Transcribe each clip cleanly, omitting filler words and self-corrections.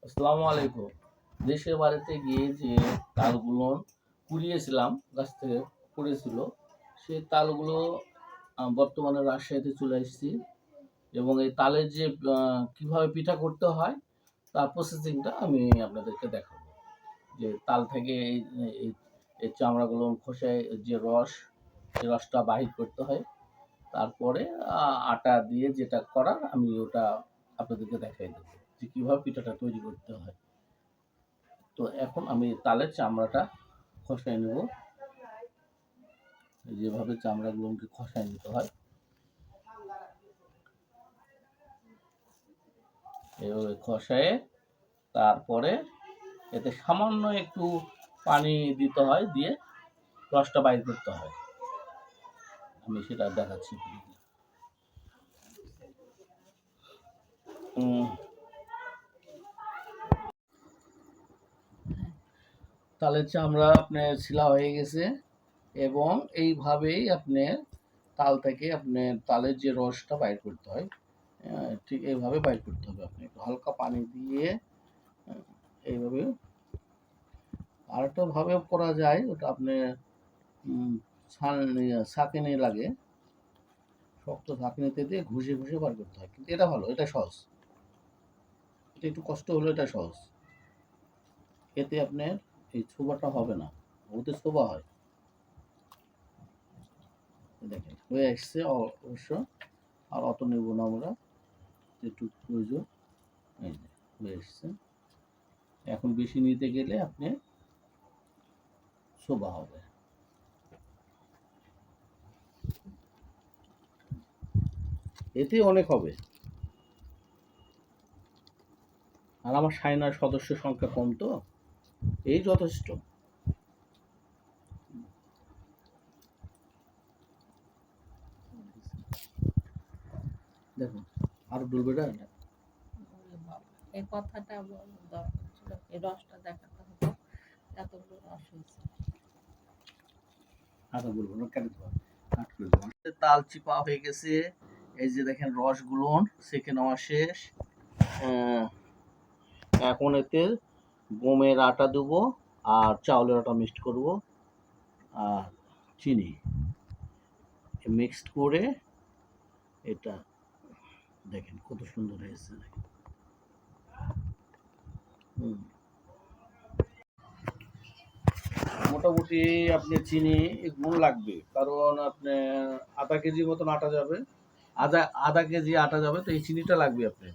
আসসালামু আলাইকুম। দেশের বাড়িতে গিয়ে যে তালগুলো কুড়িয়েছিলাম, গাছ থেকে পড়েছিল, সেই তালগুলো বর্তমানে রাজশাহীতে চলে এসেছি এবং এই তালের যে কিভাবে পিঠা করতে হয় তার প্রসেসিংটা আমি আপনাদেরকে দেখাবো। যে তাল থেকে এই এই চামড়াগুলো খোসায় যে রস, সেই রসটা বাহির করতে হয়। তারপরে আটা দিয়ে যেটা করার আমি ওটা আপনাদেরকে দেখাই দেবো যে কীভাবে পিঠাটা তৈরি করতে হয়। তো এখন আমি তালের চামড়াটা খসায় নেব। যেভাবে চামড়াগুলোকে খসায় নিতে হয়, এভাবে খসায়ে তারপরে এতে সামান্য একটু পানি দিতে হয়, দিয়ে রসটা বাইর করতে হয়। আমি সেটা দেখাচ্ছি। তালের চামড়া আপনার ছিলা হয়ে গেছে এবং এইভাবেই আপনার তাল থেকে আপনার তালের যে রসটা বাইর করতে হয়, ঠিক এইভাবে বাইর করতে হবে। আপনি একটু হালকা পানি দিয়ে এইভাবে, আরেকটা ভাবে করা যায়, ওটা আপনি ছাঁকনি লাগে, শক্ত ছাঁকনিতে দিয়ে ঘষে ঘষে বার করতে হয়। কিন্তু এটা ভালো, এটা সহজ। এটা একটু কষ্ট হলো, এটা সহজ। এতে আপনার এই ছোবাটা হবে না, ওতে ছোবা হয়। দেখেন হয়ে আসছে অবশ্য, আর অত নেব না আমরা, একটু প্রয়োজন। এই যে হয়ে এসছে। এখন বেশি নিতে গেলে আপনি ছোবা হবে। এতে অনেক হবে। আর আমার সাইনার সদস্য সংখ্যা কম, তো এই যথেষ্ট। দেখুন আরো ডুলবে না। এই কথাটা দরকার ছিল, এই রসটা দেখাতে হতো, এতগুলো রস হয়েছে। আরো বলবো না, কেন কাট করে দেবো। তাল চিপা হয়ে গেছে, এই যে দেখেন রসগুলো সেকে নেওয়া শেষ। এখন এতে গমের আটা দেবো আর চাউলের আটা মিক্সড করব আর চিনি মিক্সড করে, এটা দেখেন কত সুন্দর হয়েছে। মোটামুটি আপনি চিনি গুণ লাগবে, কারণ আপনি আধা কেজি মতন আটা যাবে, আধা কেজি আটা যাবে, তো এই চিনিটা লাগবে আপনার।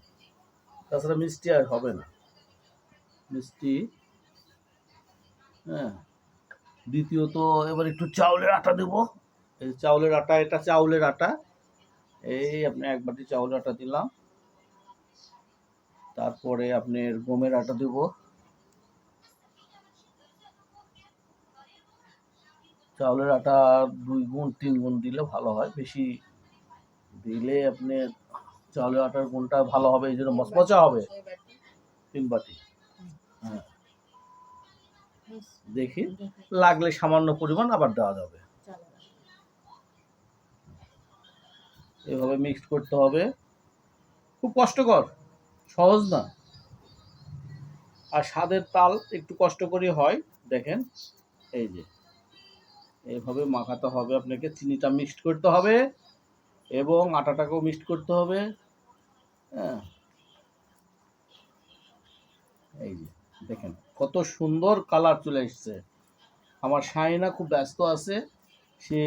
তাছাড়া মিষ্টি আর হবে না, মিষ্টি। হ্যাঁ, দ্বিতীয়ত এবার একটু চাউলের আটা দেবো। এই চাউলের আটা, এটা চাউলের আটা, এই আপনি এক বাটি চাউলের আটা দিলাম। তারপরে আপনার গমের আটা দেব, চাউলের আটা 2 গুণ 3 গুণ দিলে ভালো হয়, বেশি দিলে আপনি চাউলের আটার গুণটা ভালো হবে, এই জন্য মচমচা হবে। 3 বাটি। হ্যাঁ, দেখি লাগলে সামান্য পরিমাণ আবার দেওয়া যাবে। এভাবে মিক্সড করতে হবে, খুব কষ্টকর, সহজ না। আর স্বাদের তাল একটু কষ্ট করে হয়। দেখেন এই যে এইভাবে মাখাতে হবে আপনাকে, চিনিটা মিক্সড করতে হবে এবং আটাটাকেও মিক্সড করতে হবে। হ্যাঁ, এই যে দেখেন কত সুন্দর কালার চলে এসছে। আমার শাহিনা খুব ব্যস্ত আছে, সে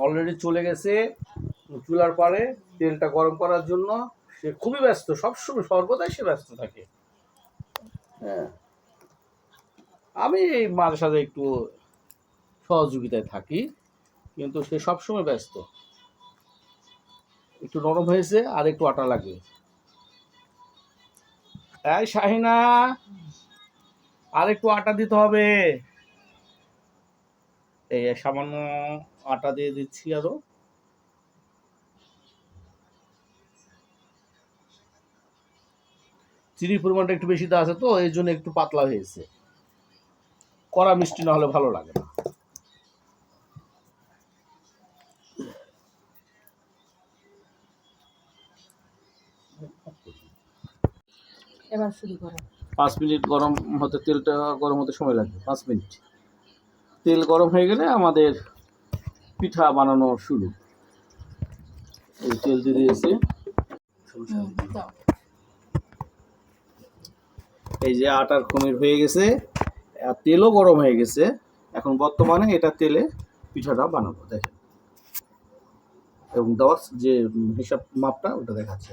অলরেডি চলে গেছে চুলার পাড়ে তেলটা গরম করার জন্য। সে খুবই ব্যস্ত, সবসময় সর্বদাই সে ব্যস্ত থাকে। হ্যাঁ, আমি এই মাঝে সাথে একটু সহযোগিতায় থাকি, কিন্তু সে সবসময় ব্যস্ত। একটু নরম হয়েছে, আর একটু আটা লাগবে। এই শাহিনা, আর একটু আটা দিতে হবে। এই সামান্য আটা দিয়ে দিচ্ছি আরো। চিনির পরিমাণটা একটু বেশি দেওয়া আছে, তো এই জন্য একটু পাতলা হয়েছে। কড়া মিষ্টি না হলে ভালো লাগে না। এবার শুরু করো। 5 মিনিট গরম হতে, তেলটা গরম হতে সময় লাগবে 5 মিনিট। তেল গরম হয়ে গেলে আমাদের পিঠা বানানো শুরু। এই তেল দিয়ে দিয়েছি। দাও। এই যে আটার খমির হয়ে গেছে, আর তেলও গরম হয়ে গেছে। এখন বর্তমানে এটা তেলে পিঠাটা বানাবো, দেখেন। এবং দেওয়ার যে হিসাব মাপটা ওটা দেখাচ্ছে।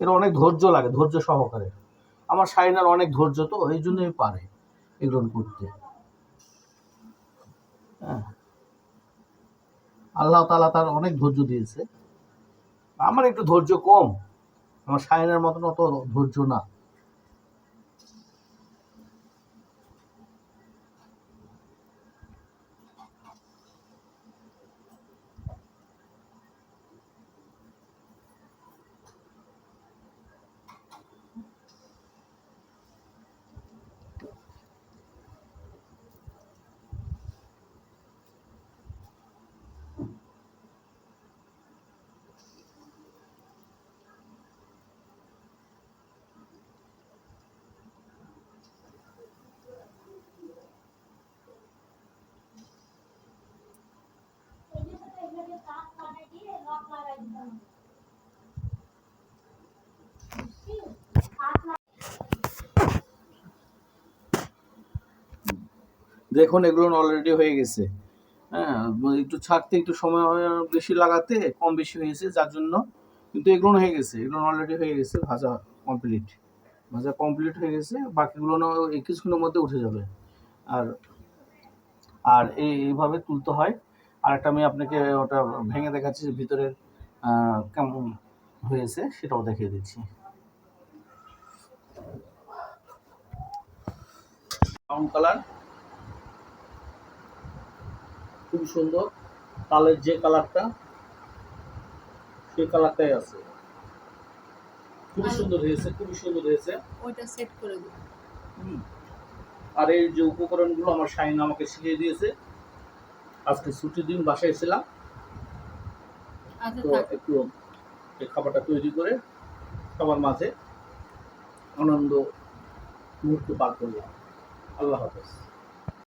এর অনেক ধৈর্য লাগে, ধৈর্য সহকারে। আমার শাইনার অনেক ধৈর্য, তো এই জন্যই পারে এগুলো করতে। হ্যাঁ, আল্লাহ তাআলা তার অনেক ধৈর্য দিয়েছে। আমার একটু ধৈর্য কম, আমার শাইনার মতন অত ধৈর্য না। দেখুন এগুলো অলরেডি হয়ে গেছে। হ্যাঁ, একটু ছাড়তে একটু সময় বেশি লাগাতে কম বেশি হয়েছে, যার জন্য। কিন্তু এগুলো হয়ে গেছে, এগুলো অলরেডি হয়ে গেছে, ভাজা কমপ্লিট। ভাজা কমপ্লিট হয়ে গেছে, বাকিগুলো কিছুক্ষণের মধ্যে উঠে যাবে। আর আর এইভাবে তুলতে হয়। আর একটা আমি আপনাকে ওটা ভেঙে দেখাচ্ছি, ভিতরের কেমন হয়েছে সেটাও দেখিয়ে দিচ্ছি। ব্রাউন কালার, খুব সুন্দর। তালের যে কালারটা, সেই কালারটাই আছে। খুবই সুন্দর হয়েছে, খুবই সুন্দর হয়েছে। ওইটা সেট করে দিও। আর এই যে উপকরণগুলো আমার শাইন আমাকে শিখিয়ে দিয়েছে। আজকে ছুটির দিন বাসায় ছিলাম, আচ্ছা তো থাক। একটু এই খাবারটা তৈরি করে সবার মাঝে আনন্দ মুহূর্ত পার করলাম। আল্লাহ হাফেজ।